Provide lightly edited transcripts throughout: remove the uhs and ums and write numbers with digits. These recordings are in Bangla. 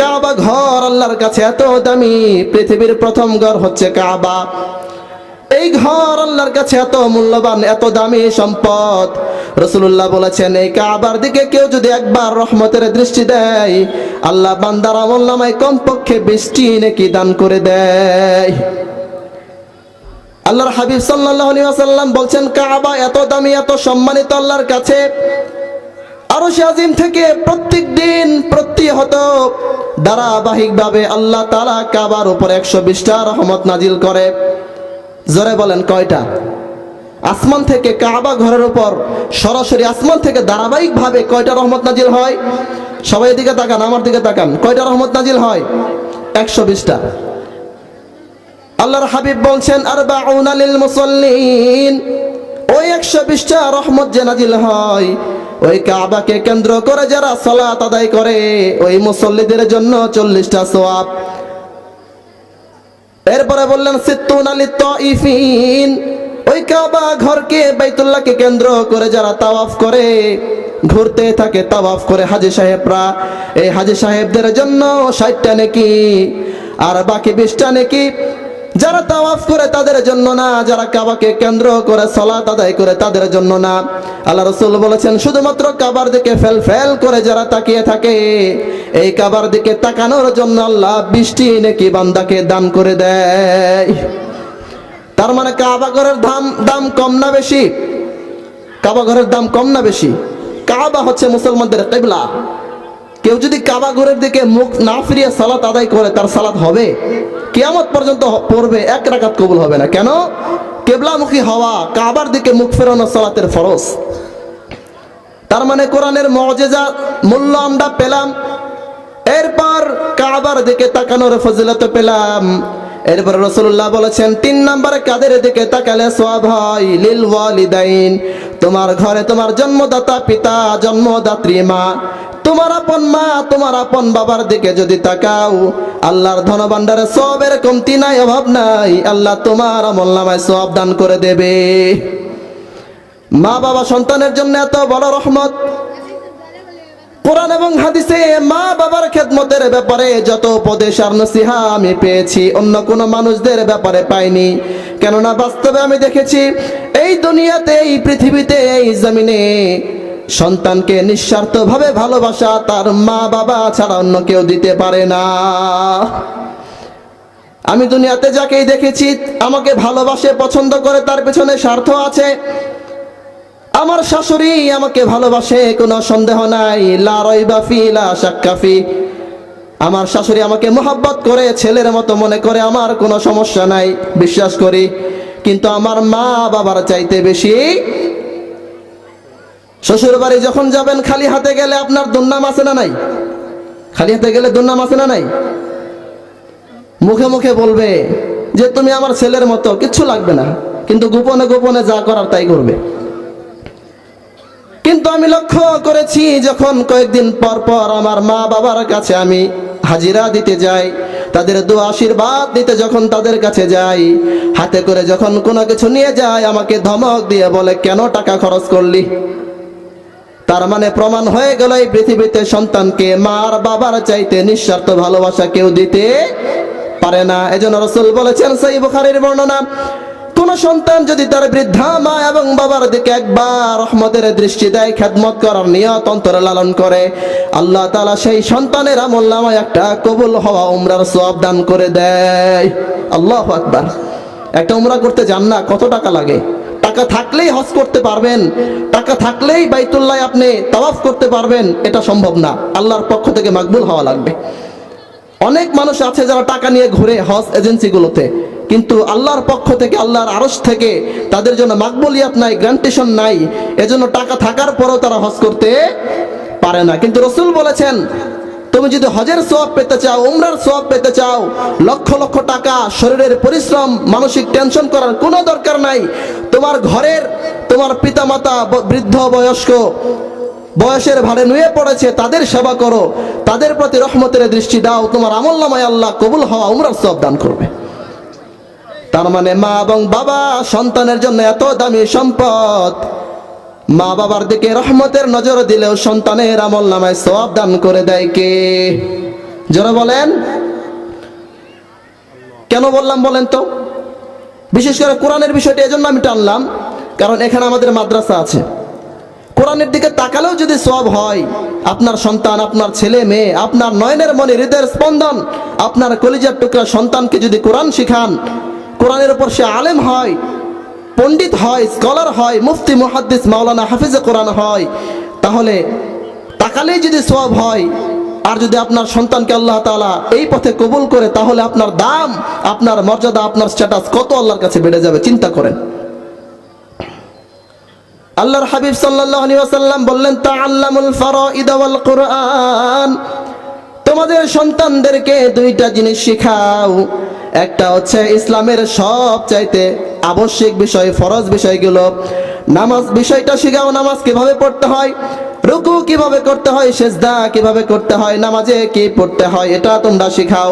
কাবা ঘর আল্লাহর কাছে এত দামি, পৃথিবীর প্রথম ঘর হচ্ছে কাবা। এই ঘর আল্লাহর কাছে এত মূল্যবান, এত দামি সম্পদ। রাসূলুল্লাহ বলেছেন, এই কাবার দিকে কেউ যদি একবার রহমতের দৃষ্টি দেয়, আল্লাহ বান্দার আমলনামায় কমপক্ষে 20টি নেকি দান করে দেয়। আল্লাহর হাবিব সাল্লাল্লাহু আলাইহি ওয়াসাল্লাম বলছেন, কাবা এত দামি, এত সম্মানিত আল্লাহর কাছে, আরশে আজিম থেকে প্রত্যেক দিন প্রতিহত ধারাবাহিকভাবে আল্লাহ তাআলা কাবার উপর 120টা রহমত নাজিল করে। জোরে বলেন কয়টা? আসমান থেকে কাবা ঘরের উপর সরাসরি আসমান থেকে ধারাবাহিকভাবে কয়টা রহমত নাজিল হয়? সবাই দিকে তাকান, আমার দিকে তাকান, কয়টা রহমত নাজিল হয়? 120টা। আল্লাহর হাবিব বলছেন, আরবাউনা লিল মুসাল্লিন, ওই 120টা রহমত যে নাজিল হয়, ওই কাবাকে কেন্দ্র করে যারা সালাত আদায় করে, ওই মুসল্লিদের জন্য 40টা সওয়াব। এরপরে বললেন, সিত্তুনা লিত-তাইফিন, ওই কাবা ঘরকে, বাইতুল্লাহকে কেন্দ্র করে যারা তাওয়াফ করে, ঘুরতে থাকে, তাওয়াফ করে হাজী সাহেবরা, এই হাজী সাহেবদের জন্য 60টা নেকি। আর বাকি 20টা নেকি যারা তাওয়াফ করে তাদের জন্য না, যারা কাবাকে কেন্দ্র করে সালাত আদায় করে তাদের জন্য না। আল্লাহ রাসূল বলেছেন, শুধুমাত্র কাবার দিকে ফেল ফেল করে যারা তাকিয়ে থাকে, এই কাবার দিকে তাকানোর জন্য আল্লাহ 20টি নেকি বান্দাকে দান করে দেয়। তার মানে কাবা ঘরের দাম কম না বেশি? কাবা ঘরের দাম কম না বেশি? কাবা হচ্ছে মুসলমানদের কিবলা। কেউ যদি কাবা ঘরের দিকে মুখ না ফিরিয়ে সালাত আদায় করে, তার সালাত হবে? কিয়ামত পর্যন্ত পড়বে, 1 রাকাত কবুল হবে না। কেন? কিবলামুখী হওয়া, কাবার দিকে মুখ ফেরানো সালাতের ফরজ। তার মানে কোরআনের মুজিজা মূল্য আমরা পেলাম, এরপর কাবার দিকে তাকানোর ফজিলত পেলাম। এরপর রাসূলুল্লাহ বলেছেন, 3 নম্বরে কাদের দিকে তাকালে সওয়াব হয়? লিল ওয়ালিদাইন, তোমার ঘরে তোমার জন্মদাতা পিতা, জন্মদাত্রী মা, তোমার আপন মা, তোমার আপন বাবার দিকে যদি তাকাও, আল্লাহর ধনভাণ্ডারে সওয়াবের কমতি নাই, অভাব নাই। আল্লাহ তোমার আমলনামায় সওয়াব দান করে দেবে। মা বাবা সন্তানের জন্য এত বড় রহমত। কোরআন এবং হাদিসে মা বাবার খেদমতের ব্যাপারে যত উপদেশ আর নসিহা আমি পেয়েছি, অন্য কোনো মানুষদের ব্যাপারে পাইনি। কেননা বাস্তবে আমি দেখেছি, এই দুনিয়াতে, এই পৃথিবীতে, এই জমিনে সন্তানকে নিঃস্বার্থভাবে ভালোবাসা তার মা বাবা ছাড়া অন্য কেউ দিতে পারে না। আমি দুনিয়াতে যাকেই দেখেছি আমাকে ভালোবাসে, পছন্দ করে, তার পেছনে স্বার্থ আছে। আমার শাশুড়ি আমাকে ভালোবাসে, কোনো সন্দেহ নাই, লা রাইবা ফি লা শাক্কা ফি। আমার শাশুড়ি আমাকে মহব্বত করে, ছেলের মতো মনে করে, আমার কোনো সমস্যা নাই, বিশ্বাস করি। কিন্তু আমার মা বাবার চাইতে বেশি, শ্বশুর বাড়ি যখন যাবেন, খালি হাতে গেলে আপনার দুর্নাম আছে না নাই? খালি হাতে গেলে দুর্নাম আছে না নাই? মুখে মুখে বলবে যে তুমি আমার ছেলের মতো, কিচ্ছু লাগবে না, কিন্তু গোপনে গোপনে যা করার তাই করবে। কিন্তু আমি লক্ষ্য করেছি, যখন কয়েকদিন পর পর আমার মা বাবার কাছে আমি হাজিরা দিতে যাই, তাদের দোয়া আশীর্বাদ দিতে যখন তাদের কাছে যাই, হাতে করে যখন কোনো কিছু নিয়ে যায়, আমাকে ধমক দিয়ে বলে, কেন টাকা খরচ করলি? তার মানে প্রমাণ হয়ে গেল, এই পৃথিবীতে সন্তানকে মার বাবার চাইতে নিঃস্বার্থ ভালোবাসা কেউ দিতে পারে না। এজন্য রাসূল বলেছেন, সহিহ বুখারীর বর্ণনা, কোন সন্তান যদি তার বৃদ্ধা মা এবং বাবার দিকে একবার রহমতের দৃষ্টি দেয়, খেদমত করার নিয়ত অন্তরে লালন করে, আল্লাহ তাআলা সেই সন্তানের আমলনামায় একটা কবুল হওয়া উমরার সওয়াব দান করে দেয়। আল্লাহু আকবার। একটা উমরা করতে যান না, কত টাকা লাগে? টাকা থাকলেই হজ করতে পারবেন, টাকা থাকলেই বাইতুল্লাহ আপনি তাওয়াফ করতে পারবেন, এটা সম্ভব না। আল্লাহর পক্ষ থেকে মাকবুল হওয়া লাগবে। অনেক মানুষ আছে যারা টাকা নিয়ে ঘুরে হজ এজেন্সিগুলোতে, কিন্তু আল্লাহর পক্ষ থেকে, আল্লাহর আরশ থেকে তাদের জন্য মাকবুলিয়াত নাই, গ্যারান্টেশন নাই। এজন্য টাকা থাকার পরেও তারা হজ করতে পারে না। কিন্তু রাসূল বলেছেন, তুমি যদি হজের সওয়াব পেতে চাও, উমরার সওয়াব পেতে চাও, লক্ষ লক্ষ টাকা, শরীরের পরিশ্রম, মানসিক টেনশন করার কোনো দরকার নাই। তোমার ঘরের, তোমার পিতামাতা বৃদ্ধ বয়স্ক, বয়সের ভারে নুয়ে পড়েছে, তাদের সেবা করো, তাদের প্রতি রহমতের দৃষ্টি দাও, তোমার আমলনামায় আল্লাহ কবুল হওয়া উমরার সওয়াব দান করবে। তার মানে মা এবং বাবা সন্তানের জন্য এত দামি সম্পদ। মা বাবার দিকে রহমতের নজর দিলেও সন্তানের আমলনামায় সওয়াব দান করে দেয় কে? যারা বলেন কেন বললাম বলেন তো? বিশেষ করে কোরআনের বিষয়টা এজন্য আমি টানলাম, কারণ এখানে আমাদের মাদ্রাসা আছে। কোরআনের দিকে তাকালেও যদি সওয়াব হয়, আপনার সন্তান, আপনার ছেলে মেয়ে, আপনার নয়নের মনে হৃদয়ের স্পন্দন, আপনার কলিজার টুকরা সন্তানকে যদি কোরআন শিখান, কোরআনের উপর সে আলেম হয়, পণ্ডিত হয়, স্কলার হয়, মুফতি মুহাদ্দিস মাওলানা হাফিজে কোরআন হয়, তাহলে তাকালেই যদি সওয়াব হয়, আর যদি আপনার সন্তানকে আল্লাহ তাআলা এই পথে কবুল করে, তাহলে আপনার দাম, আপনার মর্যাদা, আপনার স্ট্যাটাস কত আল্লাহর কাছে বেড়ে যাবে, চিন্তা করেন। আল্লাহর হাবিব সাল্লাল্লাহু আলাইহি ওয়াসাল্লাম বললেন, তাআল্লামুল ফারাইদ ওয়াল কুরআন, তোমাদের সন্তানদেরকে দুইটা জিনিস শেখাও। একটা হচ্ছে ইসলামের সবচাইতে আবশ্যিক বিষয়, ফরজ বিষয়গুলো, নামাজ বিষয়টা শেখাও। নামাজ কিভাবে পড়তে হয়, রুকু কিভাবে করতে হয়, সিজদা কিভাবে করতে হয়, নামাজে কি পড়তে হয়, এটা তোমরা শেখাও।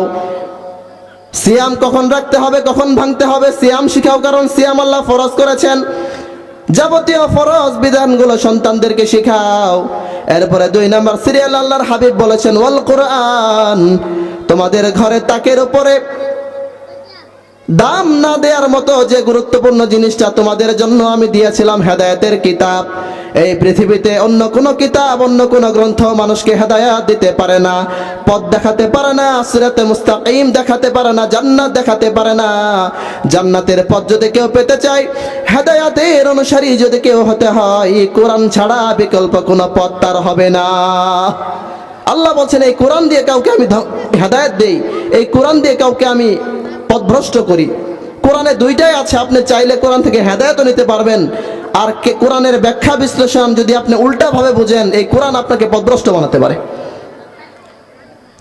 সিয়াম কখন রাখতে হবে, কখন ভাঙতে হবে, সিয়াম শেখাও, কারণ সিয়াম আল্লাহ ফরজ করেছেন। যাবতীয় ফরজ বিধানগুলো সন্তানদেরকে শেখাও। এরপরে 2 নাম্বার সিরিয়াল আল্লাহর হাবিব বলেছেন, ওয়াল কুরআন, তোমাদের ঘরে তাকের উপরে দাম না দেওয়ার মতো যে গুরুত্বপূর্ণ জিনিসটা তোমাদের জন্য আমি দিয়েছিলাম, হেদায়েতের কিতাব। এই পৃথিবীতে অন্য কোনো কিতাব, অন্য কোনো গ্রন্থ মানুষকে হেদায়েত দিতে পারে না, পথ দেখাতে পারে না, সিরাতে মুস্তাকিম দেখাতে পারে না, জান্নাত দেখাতে পারে না। জান্নাতের পথ যদি কেউ পেতে চায়, হেদায়েতের অনুসারী যদি কেউ হতে হয়, কোরআন ছাড়া বিকল্প কোনো পথ তার হবে না। আল্লাহ বলছেন, এই কোরআন দিয়ে কাউকে আমি হেদায়েত দেই, এই কোরআন দিয়ে কাউকে আমি পথভ্রষ্ট করি। কোরআনে দুইটাই আছে, আপনি চাইলে কোরআন থেকে হেদায়েতও নিতে পারবেন, আর কোরআনের ব্যাখ্যা বিশ্লেষণ যদি আপনি উল্টা ভাবে বুঝেন, এই কোরআন আপনাকে পথভ্রষ্ট বানাতে পারে।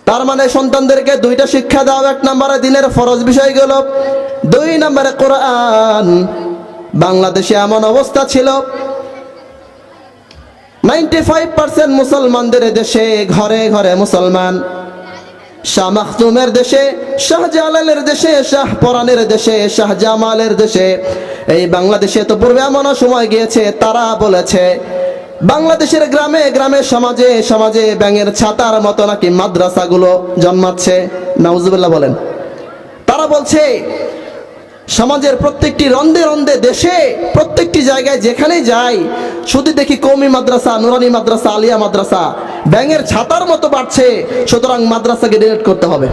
তার মানে সন্তানদেরকে দুইটা শিক্ষা দাও। 1 নম্বরে দিনের ফরজ বিষয়গুলো, 2 নম্বরে কোরআন। বাংলাদেশে এমন অবস্থা ছিল, 95% মুসলমানদের দেশে, ঘরে ঘরে মুসলমান। শাহ মাখদুমের দেশে, শাহজালালের দেশে, শাহ পরানের দেশে, শাহ জামালের দেশে, এই বাংলাদেশে তো পূর্বে এমনও সময় গিয়েছে, তারা বলেছে বাংলাদেশের গ্রামে গ্রামে, সমাজে সমাজে ব্যাঙের ছাতার মতো নাকি মাদ্রাসাগুলো জন্মাচ্ছে। নাউজুবিল্লাহ বলেন। তারা বলছে সমাজের প্রত্যেকটি রন্দে রন্দে, দেশে প্রত্যেকটি জায়গায় যেখানেই যাই, শুধু দেখি কওমি মাদ্রাসা, নুরানি মাদ্রাসা, আলিয়া মাদ্রাসা ব্যাঙের ছাতার মতো বাড়ছে। সুতরাং মাদ্রাসাকে ডিলিট করতে হবে।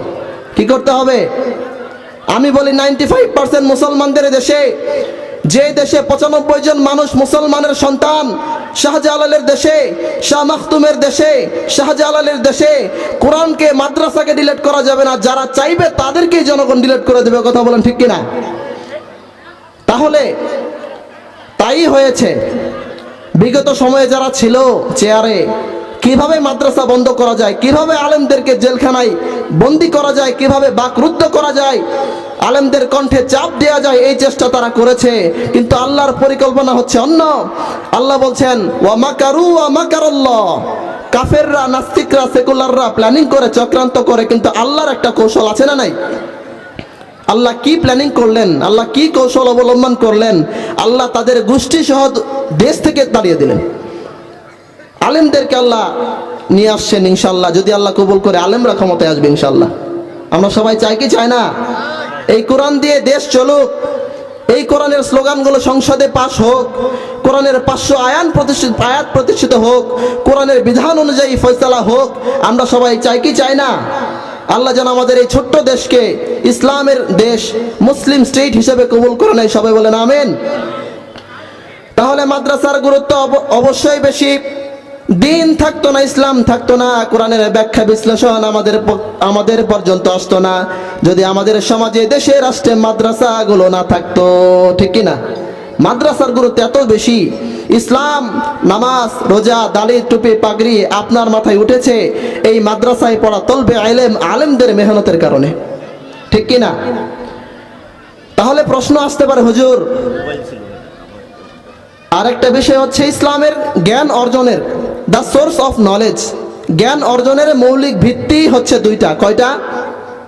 কি করতে হবে? আমি বলি 95% মুসলমানদের দেশে, যে দেশে 95 জন মানুষ মুসলমানের সন্তান, শাহজালালের দেশে, শাহ মাখদুমের দেশে, শাহজালালের দেশে কোরআনকে, মাদ্রাসাকে ডিলিট করা যাবে না। যারা চাইবে তাদেরকেই জনগণ ডিলিট করে দেবে। কথা বলেন ঠিক কিনা? তাহলে তাই হয়েছে। বিগত সময়ে যারা ছিল চেয়ারে, কিভাবে মাদ্রাসা বন্ধ করা যায়, কিভাবে আলেমদেরকে জেলখানায় বন্দী করা যায়, কিভাবে বাকরুদ্ধ করা যায়, আলেমদের কণ্ঠে চাপ দেওয়া যায়, এই চেষ্টা তারা করেছে। কিন্তু আল্লাহর পরিকল্পনা হচ্ছে অন্য। আল্লাহ বলছেন, ওয়া মাকারু ওয়া মাকারাল্লাহ। কাফেররা, নাস্তিকরা, সেকুলাররা প্ল্যানিং করে, চক্রান্ত করে, কিন্তু আল্লাহর একটা কৌশল আছে না নাই? আল্লাহ কি প্ল্যানিং করলেন, আল্লাহ কি কৌশল অবলম্বন করলেন? আল্লাহ তাদের গোষ্ঠী সহ দেশ থেকে তাড়িয়ে দিলেন। আলেমদেরকে আল্লাহ নিয়ে আসছেন ইনশাল্লাহ, যদি আল্লাহ কবুল করে আলেমরা ক্ষমতায় আসবে ইনশাল্লাহ। আমরা সবাই চাই কি চাই না? এই কোরআন দিয়ে দেশ চলুক, এই কোরআনের স্লোগানগুলো সংসদে পাশ হোক, কোরআনের 500 আয়াত প্রতিষ্ঠিত হোক, কোরআনের বিধান অনুযায়ী ফয়সালা হোক। আমরা সবাই চাই কি চাই না? আল্লাহ যেন আমাদের এই ছোট্ট দেশকে ইসলামের দেশ, মুসলিম স্টেট হিসেবে কবুল করে নেয়। সবাই বলেন আমিন। তাহলে মাদ্রাসার গুরুত্ব অবশ্যই বেশি। দিন থাকতো না, ইসলাম থাকতো না, কোরআনের ব্যাখ্যা বিশ্লেষণ আমাদের পর্যন্ত আসতো না, যদি আমাদের সমাজে, দেশে, রাষ্ট্রে মাদ্রাসাগুলো না থাকতো। ঠিক কিনা? মাদ্রাসার গুরুত্ব এত বেশি। ইসলাম, নামাজ, রোজা, দাড়ি, টুপি, পাগড়ি আপনার মাথায় উঠেছে এই মাদ্রাসায় পড়া তলবে আলেমদের মেহনতের কারণে। ঠিক কিনা? তাহলে প্রশ্ন আসতে পারে, হুজুর আরেকটা বিষয় হচ্ছে ইসলামের জ্ঞান অর্জনের, দ্য সোর্স অফ নলেজ, জ্ঞান অর্জনের মৌলিক ভিত্তি হচ্ছে 2টা। কয়টা?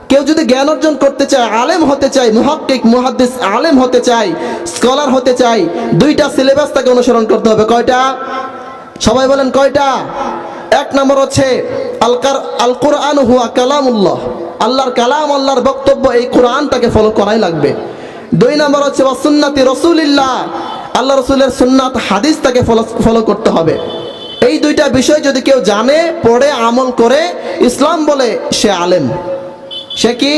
কেউ যদি জ্ঞান অর্জন করতে চায়, আলেম হতে চায়, মুহাক্কিক, মুহাদ্দিস, আলেম হতে চায়, স্কলার হতে চায়, 2টা সিলেবাস তাকে অনুসরণ করতে হবে। কয়টা? সবাই বলেন কয়টা? 1 নম্বর হচ্ছে আল কোরআন হুয়া কালামুল্লাহ, আল্লাহর কালাম, আল্লাহর বক্তব্য, এই কোরআনটাকে ফলো করাই লাগবে। 2 নম্বর হচ্ছে ওয়া সুন্নাতি রাসূলিল্লাহ, আল্লাহ রাসূলের সুন্নাত হাদিস তাকে ফলো করতে হবে। এই দুইটা বিষয় যদি কেউ জানে, পড়ে, আমল করে, ইসলাম বলে সে আলেম। সে কি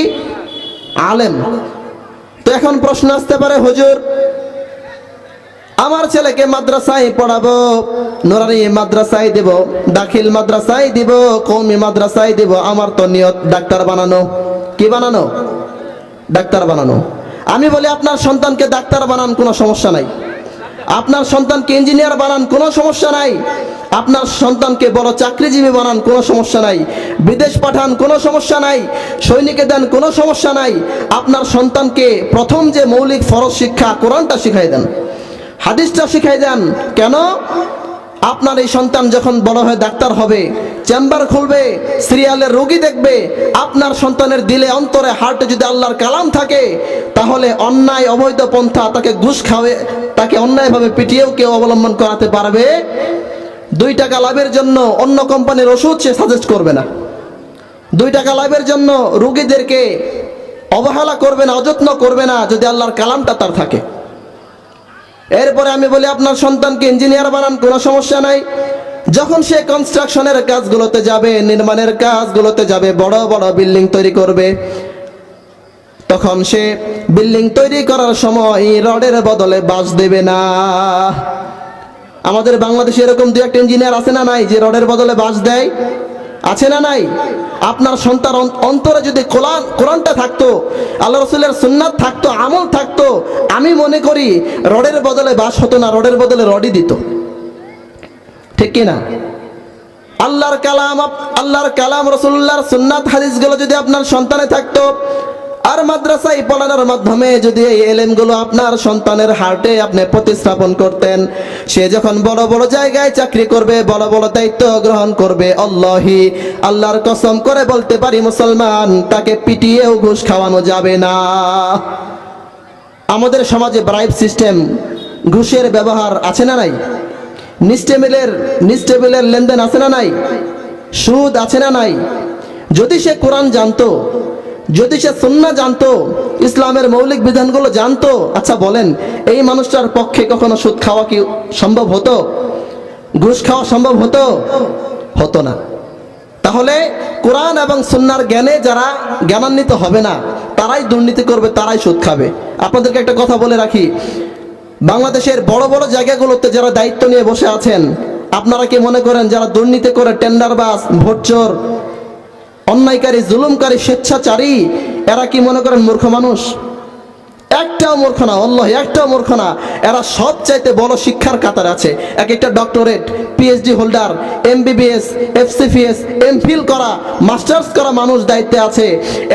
আলেম? তো এখন প্রশ্ন আসতে পারে, হুজুর আমার ছেলেকে মাদ্রাসায় পড়াবো, নুরানি মাদ্রাসায় দিব, দাখিল মাদ্রাসায় দিব, কওমি মাদ্রাসায় দিব, আমার তো নিয়ত ডাক্তার বানানো। কি বানানো? ডাক্তার বানানো। আমি বলি আপনার সন্তানকে ডাক্তার বানান, কোনো সমস্যা নাই। আপনার সন্তানকে ইঞ্জিনিয়ার বানান, কোনো সমস্যা নাই। আপনার সন্তানকে বড় চাকরিজীবী বানান, কোনো সমস্যা নাই। বিদেশ পাঠান, কোনো সমস্যা নাই। সৈনিকে দেন, কোনো সমস্যা নাই। আপনার সন্তানকে প্রথম যে মৌলিক ফরজ শিক্ষা, কোরআনটা শিখাই দেন, হাদিসটা শিখাই দেন। কেন? আপনার এই সন্তান যখন বড় হয়ে ডাক্তার হবে, চেম্বার খুলবে, সিরিয়ালের রোগী দেখবে, আপনার সন্তানের দিলে, অন্তরে, হার্টে যদি আল্লাহর কালাম থাকে, তাহলে অন্যায় অবৈধ পন্থা, তাকে ঘুষ খাওয়ে, তাকে অন্যায়ভাবে পিটিয়েও কেউ অবলম্বন করাতে পারবে। 2 টাকা লাভের জন্য অন্য কোম্পানির ওষুধ সে সাজেস্ট করবে না। 2 টাকা লাভের জন্য রোগীদেরকে অবহেলা করবে না, অযত্ন করবে না, যদি আল্লাহর কালামটা তার থাকে। এরপরে আমি বলি আপনার সন্তানকে ইঞ্জিনিয়ার বানান, কোনো সমস্যা নাই। যখন সে কনস্ট্রাকশনের কাজগুলোতে যাবে, নির্মাণের কাজগুলোতে যাবে, বড় বড় বিল্ডিং তৈরি করবে, তখন সে বিল্ডিং তৈরি করার সময় রডের বদলে বাঁশ দেবে না। আমাদের বাংলাদেশে এরকম 2-1 ইঞ্জিনিয়ার আছে না নাই, যে রডের বদলে বাঁশ দেয়? আছে না নাই? আপনার সন্তান অন্তরে যদি কোরআনটা থাকতো, আল্লাহ রাসূলের সুন্নাত থাকতো, আমল থাকতো, আমি মনে করি রডের বদলে বাঁশ হতো না, রডের বদলে রডই দিত। ঠিক কি না? আল্লাহর কালাম রাসূলুল্লাহর সুন্নাত হাদিসগুলো যদি আপনার সন্তানে থাকতো, আর মাদ্রাসায় পড়ানোর মাধ্যমে যদি এই এলেমগুলো আপনার সন্তানের হার্টে আপনি প্রতিস্থাপন করতেন, সে যখন বড় বড় জায়গায় চাকরি করবে, বড় বড় দায়িত্ব গ্রহণ করবে, আল্লাহি, আল্লাহর কসম করে বলতে পারি মুসলমান, তাকে পিটিয়েও ঘুষ খাওয়ানো যাবে না। আমাদের সমাজে ব্রাইব সিস্টেম, ঘুষের ব্যবহার আছে না নাই? নিস্টেবিলের লেনদেন আছে না নাই? সুদ আছে না নাই? যদি সে কোরআন জানতো, যদি সে সুন্নাহ জানতো, ইসলামের মৌলিক বিধানগুলো জানতো, আচ্ছা বলেন, এই মানুষটার পক্ষে কখনো সুদ খাওয়া কি সম্ভব হতো? ঘুষ খাওয়া সম্ভব হতো? হতো না। তাহলে কোরআন এবং সুন্নাহর জ্ঞানে যারা জ্ঞানান্বিত হবে না, তারাই দুর্নীতি করবে, তারাই সুদ খাবে। আপনাদেরকে একটা কথা বলে রাখি, বাংলাদেশের বড় বড় জায়গাগুলোতে যারা দায়িত্ব নিয়ে বসে আছেন, আপনারা কি মনে করেন যারা দুর্নীতি করে, টেন্ডারবাজ, ভোটচোর, অন্যায়কারী, জুলুমকারী, স্বেচ্ছাচারী, এরা কি মনে করেন মূর্খ মানুষ? একটাও মূর্খ না, আল্লাহ, একটাও মূর্খ না। এরা সবচাইতে বড় শিক্ষার কাতার আছে। এক একটা doctorate, PhD holder, MBBS, FCPS, MPhil করা, মাস্টার্স করা মানুষ দায়িত্বে আছে।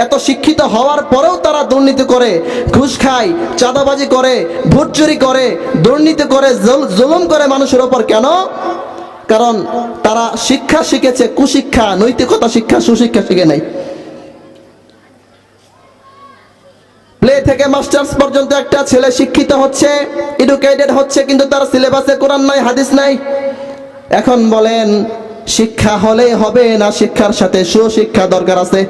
এত শিক্ষিত হওয়ার পরেও তারা দুর্নীতি করে, ঘুষ খায়, চাঁদাবাজি করে, ভোট চুরি করে, দুর্নীতি করে, জুলুম করে মানুষের ওপর। কেন? কারণ তারা শিক্ষা শিখেছে কুশিক্ষা, নৈতিকতা শিক্ষা, সুশিক্ষা শিখে নাই। প্লে থেকে মাস্টার্স পর্যন্ত একটা ছেলে শিক্ষিত হচ্ছে, এডুকেটেড হচ্ছে, কিন্তু তার সিলেবাসে কোরআন নাই, হাদিস নাই। এখন বলেন, শিক্ষা হলেই হবে না, শিক্ষার সাথে সুশিক্ষা দরকার আছে।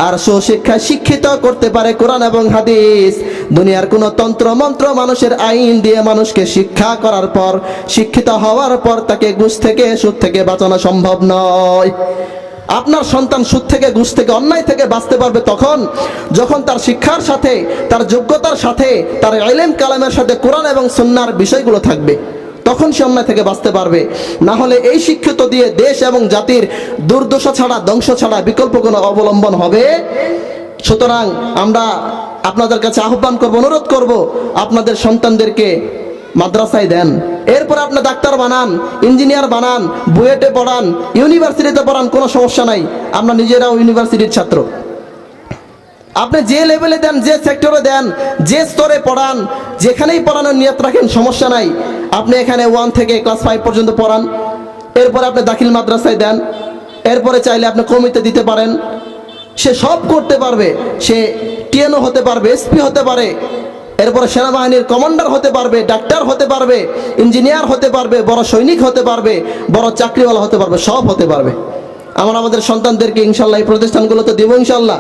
আর সুশিক্ষা শিক্ষিত করতে পারে কোরআন এবং হাদিস। দুনিয়ার কোন তন্ত্র মন্ত্র, মানুষের আইন দিয়ে মানুষকে শিক্ষা করার পর, শিক্ষিত হওয়ার পর তাকে ঘুষ থেকে, সুদ থেকে বাঁচানো সম্ভব নয়। আপনার সন্তান সুদ থেকে, ঘুষ থেকে, অন্যায় থেকে বাঁচতে পারবে তখন যখন তার শিক্ষার সাথে, তার যোগ্যতার সাথে, তার ইলম কালামের সাথে কোরআন এবং সুন্নাহর বিষয়গুলো থাকবে, তখন সে অন্যায় থেকে বাঁচতে পারবে। না হলে এই শিক্ষিত দিয়ে দেশ এবং জাতির দুর্দশা ছাড়া, ধ্বংস ছাড়া বিকল্প কোনো অবলম্বন হবে। সুতরাং আমরা আপনাদের কাছে আহ্বান করব, অনুরোধ করব, আপনাদের সন্তানদেরকে মাদ্রাসায় দেন। এরপর আপনি ডাক্তার বানান, ইঞ্জিনিয়ার বানান, বুয়েটে পড়ান, ইউনিভার্সিটিতে পড়ান, কোনো সমস্যা নাই। আমরা নিজেরাও ইউনিভার্সিটির ছাত্র। আপনি যে লেভেলে দেন, যে সেক্টরে দেন, যে স্তরে পড়ান, যেখানেই পড়ানোর নিয়ত রাখেন, সমস্যা নাই। আপনি এখানে 1 থেকে ক্লাস 5 পর্যন্ত পড়ান, এরপরে আপনি দাখিল মাদ্রাসায় দেন, এরপরে চাইলে আপনি কমিতে দিতে পারেন। সে সব করতে পারবে, সে টিএনও হতে পারবে, এসপি হতে পারে, এরপরে সেনাবাহিনীর কমান্ডার হতে পারবে, ডাক্তার হতে পারবে, ইঞ্জিনিয়ার হতে পারবে, বড় সৈনিক হতে পারবে, বড় চাকরিওয়ালা হতে পারবে, সব হতে পারবে। আমাদের সন্তানদেরকে ইনশাআল্লাহ এই প্রতিষ্ঠানগুলোতে দিব ইনশাআল্লাহ।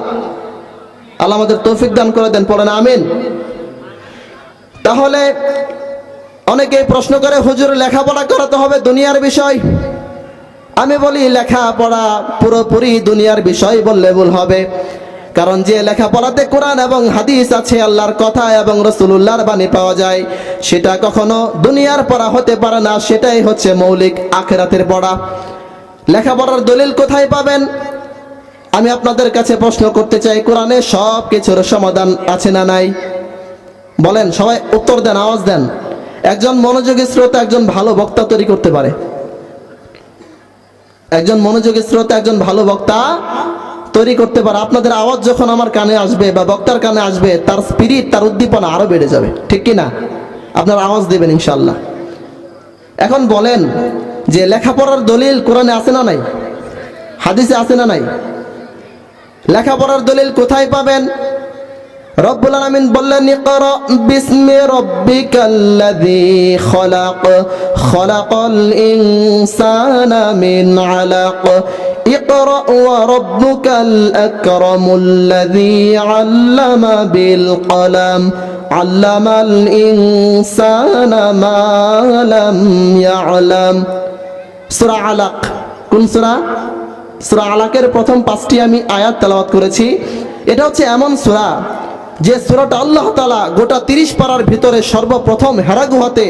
আল্লাহ আমাদের তৌফিক দান করে দেন, পড়েন আমিন। তাহলে অনেকে প্রশ্ন করে, হুজুর লেখাপড়া করাতে হবে দুনিয়ার বিষয়। আমি বলি লেখাপড়া পুরোপুরি দুনিয়ার বিষয় বললে ভুল হবে, কারণ যে লেখাপড়াতে কোরআন এবং হাদিস আছে, আল্লাহর কথা এবং রাসূলুল্লাহর বাণী পাওয়া যায়, সেটা কখনো দুনিয়ার পড়া হতে পারে না। সেটাই হচ্ছে মৌলিক আখিরাতের পড়া। লেখাপড়ার দলিল কোথায় পাবেন? আমি আপনাদের কাছে প্রশ্ন করতে চাই, কোরআনে সব কিছুর সমাধান আছে না নাই? বলেন, সবাই উত্তর দেন, আওয়াজ দেন। একজন মনোযোগী শ্রোতা একজন ভালো বক্তা তৈরি করতে পারে। একজন মনোযোগী শ্রোতা একজন ভালো বক্তা তৈরি করতে পারে। আপনাদের আওয়াজ যখন আমার কানে আসবে বা বক্তার কানে আসবে, তার স্পিরিট, তার উদ্দীপনা আরো বেড়ে যাবে, ঠিক কি না? আপনারা আওয়াজ দিবেন ইনশাআল্লাহ। এখন বলেন যে লেখাপড়ার দলিল কোরআনে আছে না নাই? হাদিসে আছে না নাই? লেখাপড়ার দলিল কোথায় পাবেন? রব্বুল আলামিন বললেন, ইকরা বিসমি রাব্বিকাল্লাযী খলাক, খলাকাল ইনসানা মিন আলাক, ইকরা ওয়া রাব্বুকাল আকরামুল্লাযী আল্লামা বিল কলম, আল্লামাল ইনসানা মা লাম ইয়ালাম। সূরা আলাক। কোন সূরা? সূরা আলাকের প্রথম 5টি আমি আয়াত তেলাওয়াত করেছি। এটা হচ্ছে এমন সূরা যে সূরাটা আল্লাহ তাআলা গোটা 30 পারার ভিতরে সর্বপ্রথম হেরা গুহাতে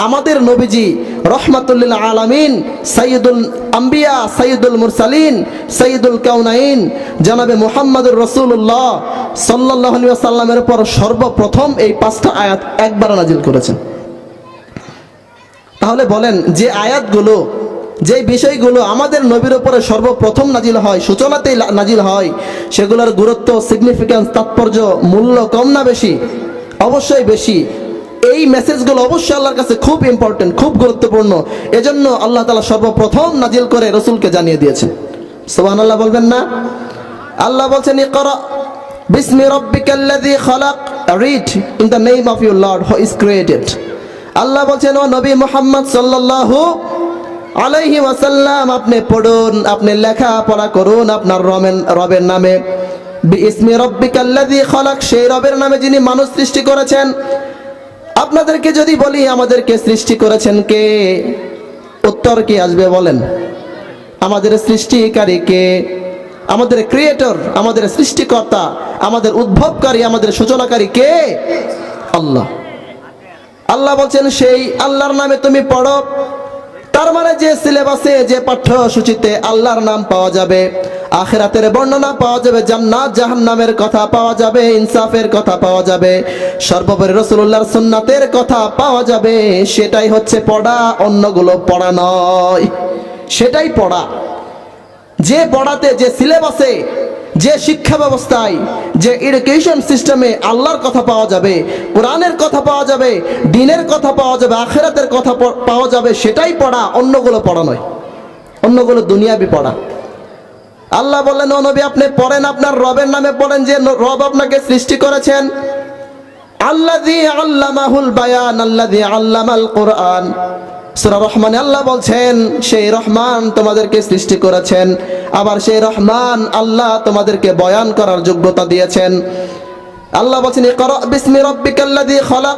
আমাদের নবীজি রহমাতুল লিল আলামিন, সাইয়্যিদুল আম্বিয়া, সাইয়্যিদুল মুরসালিন, সাইয়্যিদুল কাউনাইন জনাবে মুহাম্মদুর রাসূলুল্লাহ সাল্লাল্লাহু আলাইহি ওয়াসাল্লামের উপর সর্বপ্রথম এই 5টা আয়াত একবার নাজিল করেছেন। তাহলে বলেন, যে আয়াতগুলো, যে বিষয়গুলো আমাদের নবীর উপরে সর্বপ্রথম নাজিল হয়, সূচনাতেই নাজিল হয়, সেগুলোর গুরুত্ব, সিগনিফিক্যান্স, তাৎপর্য, মূল্য কম না বেশি? অবশ্যই বেশি। এই মেসেজগুলো অবশ্যই আল্লাহর কাছে খুব ইম্পর্টেন্ট, খুব গুরুত্বপূর্ণ। এজন্য আল্লাহ তাআলা সর্বপ্রথম নাজিল করে রাসূলকে জানিয়ে দিয়েছেন। সুবহানাল্লাহ বলবেন না? আল্লাহ বলছেন, ইকরা বিসমি রাব্বিকাল্লাযী খলাক, read in the name of your lord who is created. আল্লাহ বলছেন, ও নবী মুহাম্মদ সাল্লাল্লাহু আলাইহি ওয়াসাল্লাম, আপনি পড়ুন, আপনি লেখাপড়া করুন আপনার রবের নামে। বিইসমি রাব্বিকাল্লাযী খলাক, সেই রবের নামে যিনি মানুষ সৃষ্টি করেছেন। আপনাদেরকে যদি বলি আমাদেরকে সৃষ্টি করেছেন কে, উত্তর কি আসবে বলেন? আমাদের সৃষ্টিকারী কে? আমাদের ক্রিয়েটর, আমাদের সৃষ্টিকর্তা, আমাদের উদ্ভবকারী, আমাদের সূচনাকারী কে? আল্লাহ। আল্লাহ বলছেন, সেই আল্লাহর নামে তুমি পড়ো। তার মানে যে সিলেবাসে, যে পাঠ্যসূচিতে আল্লাহর নাম পাওয়া যাবে, আখিরাতের বর্ণনা পাওয়া যাবে, জান্নাত জাহান্নামের কথা পাওয়া যাবে, ইনসাফের কথা পাওয়া যাবে, সর্বোপরি রাসূলুল্লাহর সুন্নাতের কথা পাওয়া যাবে, সেটাই হচ্ছে পড়া, অন্যগুলো পড়া নয়। সেটাই পড়া। যে পড়াতে, যে সিলেবাসে, যে শিক্ষা ব্যবস্থায়, যে এডুকেশন সিস্টেমে আল্লাহর কথা পাওয়া যাবে, কোরআনের কথা পাওয়া যাবে, দ্বীনের কথা পাওয়া যাবে, আখিরাতের কথা পাওয়া যাবে, সেটাই পড়া, অন্যগুলো পড়া নয়। অন্যগুলো দুনিয়াবি পড়া। আল্লাহ বললেন, ও নবী আপনি পড়েন, আপনার রবের নামে পড়েন, যে রব আপনাকে সৃষ্টি করেছেন। আল্লাযী আল্লামাহুল বায়ান, আল্লাযী আল্লামাল কোরআন। সূরা রহমানে আল্লাহ বলছেন, সেই রহমান তোমাদেরকে সৃষ্টি করেছেন, আবার সেই রহমান আল্লাহ তোমাদেরকে বয়ান করার যোগ্যতা দিয়েছেন। আল্লাহ বলছেন, ইকরা বিসমি রাব্বিকাল্লাযী খলাক।